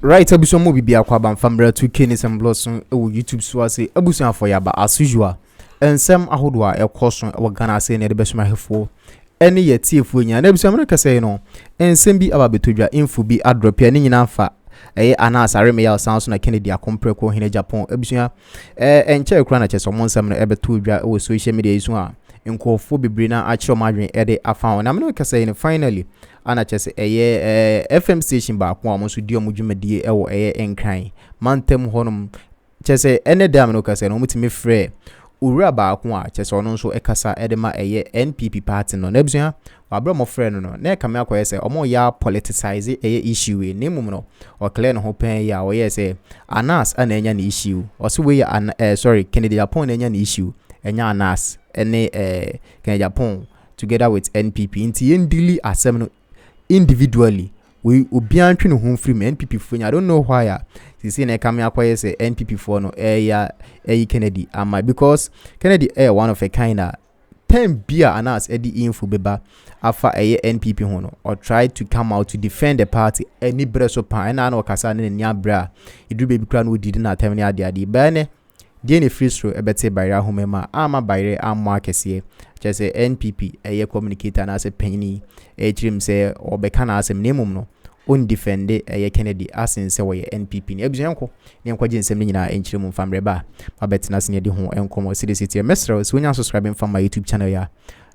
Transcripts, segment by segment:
Right, abusu mo bibia kwa ban famra 2K ni sem blossom e wo YouTube so ase abusu afọ ya ba as usual ensem ahodo a ekoso e Ghana ase ne de besoma hefo ene ye tiefo nya na abusu amana kase no ensem bi aba betodwa info bi adrop ya ni nyina fa anas areme ya sounds na Kennedy Agyapong ko hine Japan abusu enche ekura na cheso mo nsem no ebetodwa e wo social media isu a nkofo bebre na achiro madwen e de afa na amana kase ni finally ana chese FM station ba kwa mo so di omudwumadie e wo enkran mantem honum chese ene dam no kase no mutimi frɛ owura ba kwa chese ono so ekasa edema NPP party no na bia wabra mo frɛ no na kame akoye se omo ya politicize issue ne mum no o clear no ho pen ya o yese anas ana enya ne issue o so we sorry Kennedy Agyapong na enya ne issue enya anas ene Kennedy Agyapong together with NPP inti yendili asem no individually we obian twe no hom free NPP fo nya I don't know why see na come akoye say NPP for no Kennedy am because Kennedy one of a kind of 10 beer anas edi info beba afa NPP ho no or try to come out to defend the party any breso pan na okasa ne nya bra idu baby kra no didi na time ne ade ba ne die ne free throw ebete bayra homema ama bayre amwa kese chese NPP communicator na se penny trim say obeka na asem nemum no on defend Kennedy asin se we NPP ne abuyanko ne nkwaje nsem ne nyina enchirem famre ba betina se ne de ho enkomo city mesro so nya subscribe from my YouTube channel ya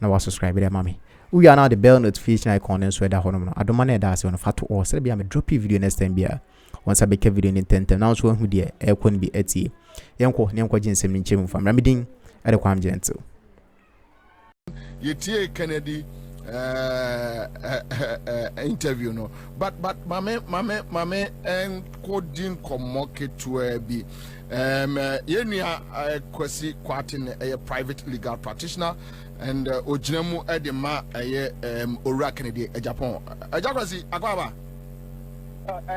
na wa subscribe there mami we are now the bell notification icon and so da hono no adoma na da se on fato o se bia me drop video next time bia once I make a video in 10 now so hu de ekon bi ati yenko ne nkwaje nsem ne nchirem famre medin ade kwam gentle yetie Kennedy interview no but mame en coding komoke to be yenia kwesi kwatin a private legal practitioner and ojinemu edema owura Kennedy Agyapong ajakwasi akwaba I'm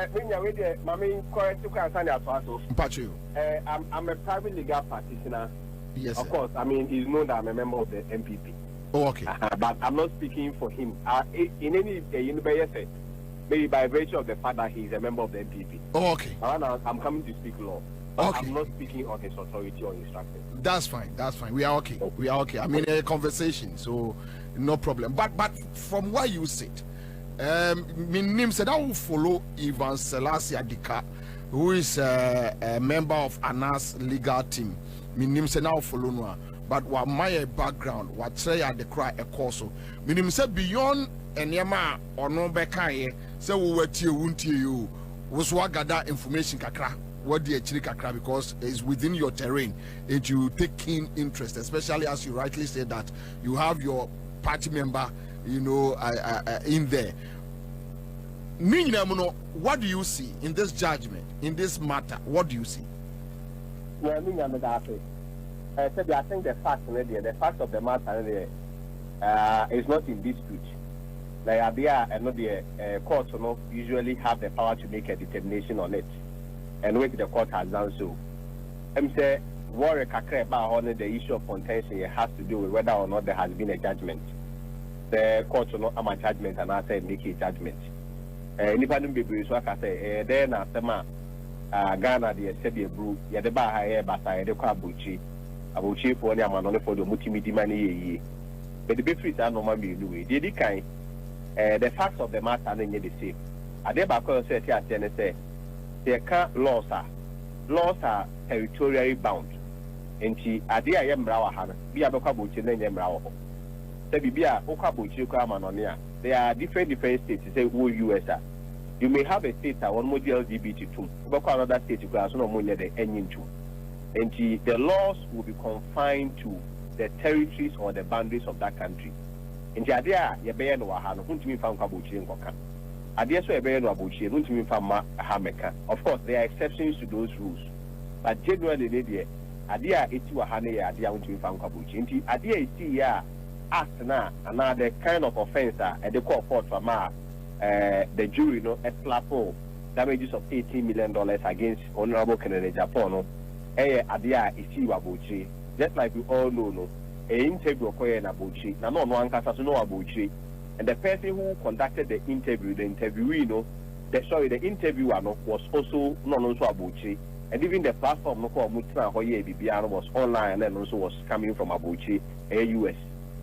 a private legal practitioner. Yes, of course. I mean, he's known that I'm a member of the NPP. Oh, okay. But I'm not speaking for him. In any maybe by virtue of the fact that he's a member of the NPP. Oh, okay. I'm coming to speak law. Okay. I'm not speaking on his authority or instruction. That's fine. That's fine. We are okay. We are okay. I mean, a conversation, so no problem. But from what you said, my name said I will follow Ivan Selassie Adika, who is a member of Anas legal team. My name said I will follow no. But what my background, what say at the cry a course. My name said beyond Enyama or no bekaye, say we were to you was what gather information kakra. What the kakra because it's within your terrain and you take keen interest, especially as you rightly said that you have your party member, you know, in there. What do you see in this judgment, in this matter? What do you see? Well, I think the fact of the matter is not in dispute. Like idea and not the courts usually have the power to make a determination on it, and which the court has done so. I'm saying worry about the issue of contention has to do with whether or not there has been a judgment. The court will not have a judgment and I say make a judgment. Independent people so I can say then after Ghana the Sebi Brew, Yadeba Haye Bata, the Kabuchi, Abuchi for the Amano for the multimidi money. But the big are normally Louis. The kind the facts of the matter are the same. Adeba said here say there can't laws are territorially bound. And she Adia Yembrawa Hana, be a Bokabuchi and Yembrawa. Sebibia Okabuchi Kamanonia. There are different states. Say who US are. You may have a state that one more LGBT too. But another state you can no more the engine too. And the laws will be confined to the territories or the boundaries of that country. And the idea you be no wahano. Who me found Kabuchi and Koka. Idea so you be no Abuchi. Who me found Hameka. Of course, there are exceptions to those rules. But generally, the idea it's wahane idea who me found Kabuchi. And the idea is here. Act now another kind of offense at the court from the jury explapo damages of $18 million against Honorable Kennedy Agyapong idea is Abuchi. Just like we all know interview na Abuchi no one can no Abuchi and the person who conducted the interview the interviewee the interviewer was also non also Abuchi, and even the platform no called Mutra Hoye Bibiano was online and also was coming from Abuchi, US.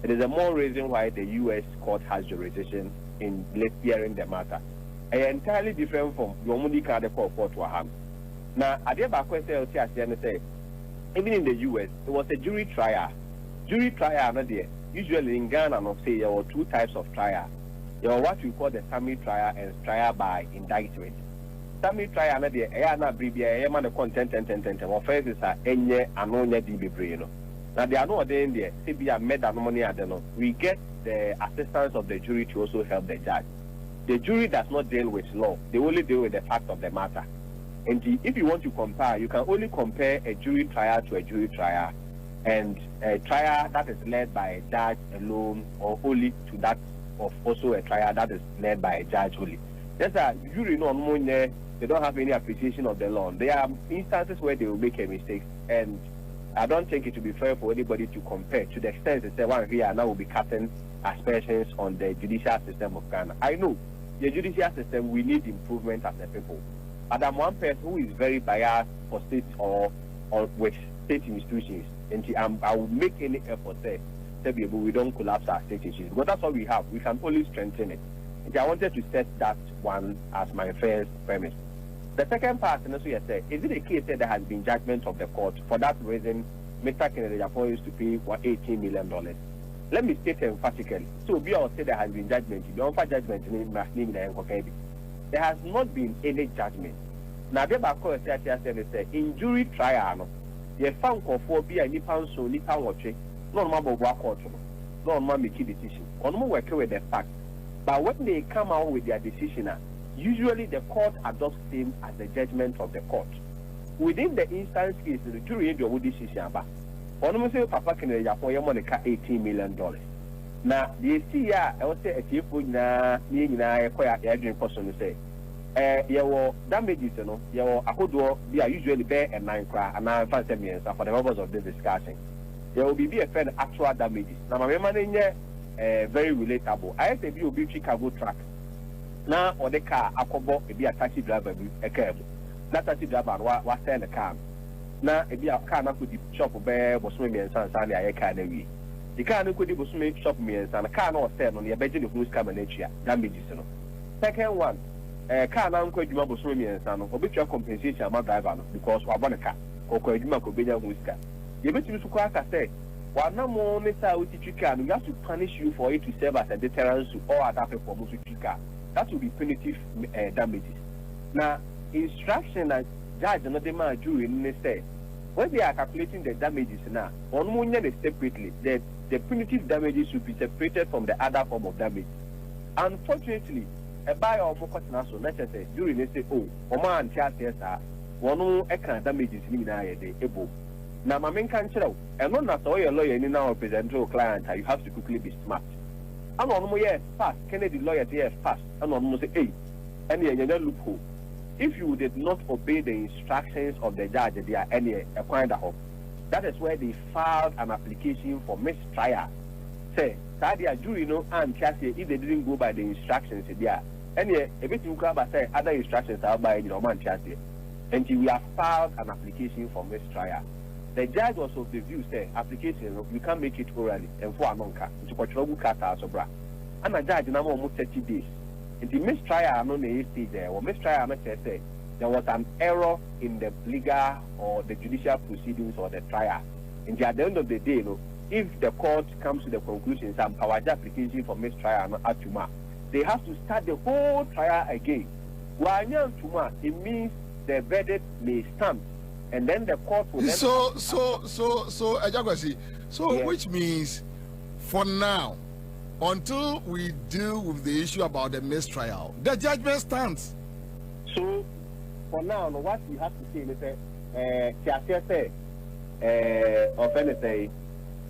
It is a more reason why the US court has jurisdiction in hearing the matter. Entirely different from your money card court to a ham. Now, I did back question say, even in the US, it was a jury trial. Jury trial, not there. Usually in Ghana, no say there were two types of trial. There were what we call the summary trial and trial by indictment. Summary trial, not there. I am not bribia. I am the content and offenses are enye anonya dibibrino. Now they are not there. CBA made that money at the no. We get the assistance of the jury to also help the judge. The jury does not deal with law. They only deal with the fact of the matter. And if you want to compare, you can only compare a jury trial to a jury trial, and a trial that is led by a judge alone, or only to that of also a trial that is led by a judge only. That's a jury no money. They don't have any appreciation of the law. There are instances where they will make a mistake, and I don't think it would be fair for anybody to compare to the extent that say one here now will be casting aspersions on the judicial system of Ghana. I know the judicial system, we need improvement as a people. But I'm one person who is very biased for state or with state institutions, and I will make any effort there to be able we don't collapse our state institutions, because that's what we have. We can only strengthen it. And I wanted to set that one as my first premise. The second part, and also you said, is it a case that there has been judgment of the court? For that reason, Mr. Kennedy Agyapong used to pay $18 million. Let me state emphatically. So we all say there has been judgment. You don't find judgment in the there has not been any judgment. Now, in jury trial, you found for be a nippon so nippon watching, no more work or no more make decision, or no more work with the fact. But when they come out with their decision, usually the court adopts them as the judgment of the court. Within the instance case, the jury made your decision about. On say Papa Kennedy Agyapong money $18 million. Now, the see I will say a chief would na acquire a person to say. Your damages, your Ahodo, they are usually bear and 9 cry and 9 5 million for the purpose of this discussion. There will be a fair actual damages. Now, my money very relatable. I say you be Chicago track. Now, or the car, Akobo, be a taxi driver, a cab. That taxi driver was send the car. Now, if you have car, could shop bear was swimming and sun, Sunday, I can't agree. The car could be swimming shop me and a car not stand on your bedroom of who's coming next year. Damages. Second one, car now could you have swimming and sun, or bit your compensation about driver because we want a car, or could you make a bigger whisker. You bet you to quack, I say, while no more Mr. Utica, we have to punish you for it to serve as a deterrent to all other people for Utica. That will be punitive damages. Now, instruction that judge and not the man jury in say when they are calculating the damages now, on one separately, the punitive damages should be separated from the other form of damage. Unfortunately, a buyer of more national necessary during they say, oh, Oma and Tiasa, one can damages in able. Now, my main country, and not as all your lawyer in now present to a client, you have to quickly be smart. I'm on more fast, Kennedy lawyer here fast, and on say, hey, and the loophole. If you did not obey the instructions of the judge, they are any acquired hope. That is where they filed an application for mistrial. Say, that they are jury no and ćàśé if they didn't go by the instructions they are. Any a bit you can say other instructions are by you know man ćàśé. And we have filed an application for mistrial. The judge was of the view say application you can't make it orally and for anonka to control kata sobra. And the judge now almost 30 days. In the mistrial, no stage there, or mistrial, say there was an error in the legal or the judicial proceedings or the trial. And at the end of the day, if the court comes to the conclusion some our application for mistrial not atuma, they have to start the whole trial again. Wanyantuma, it means the verdict may stand, and then the court will. So, Agyapong, yes. Which means for now, until we deal with the issue about the mistrial, the judgment stands. So, for now, what we have to say is that offender say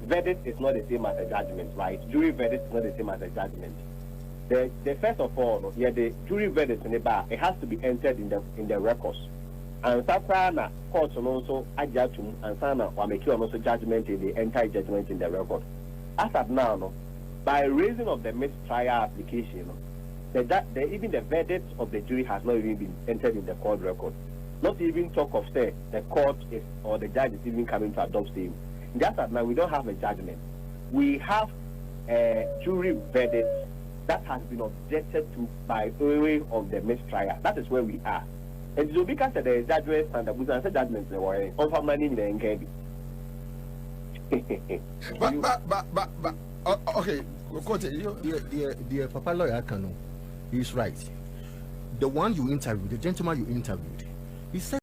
verdict is not the same as a judgment, right? Jury verdict is not the same as a judgment. The first of all, the jury verdict in the bar, it has to be entered in the records. And Safana courts also adjatum and Sana or make also judgment in the entire judgment in the record. As of now, by reason of the mistrial application, even the verdict of the jury has not even been entered in the court record. Not even talk of say the court is or the judge is even coming to adopt him. Just as now we don't have a judgment. We have a jury verdict that has been objected to by way of the mistrial. That is where we are. And so because the judgment and the judgment on for money in the NPP. But okay, the Papa lawyer Kano, he's right. The one you interviewed, the gentleman you interviewed, he said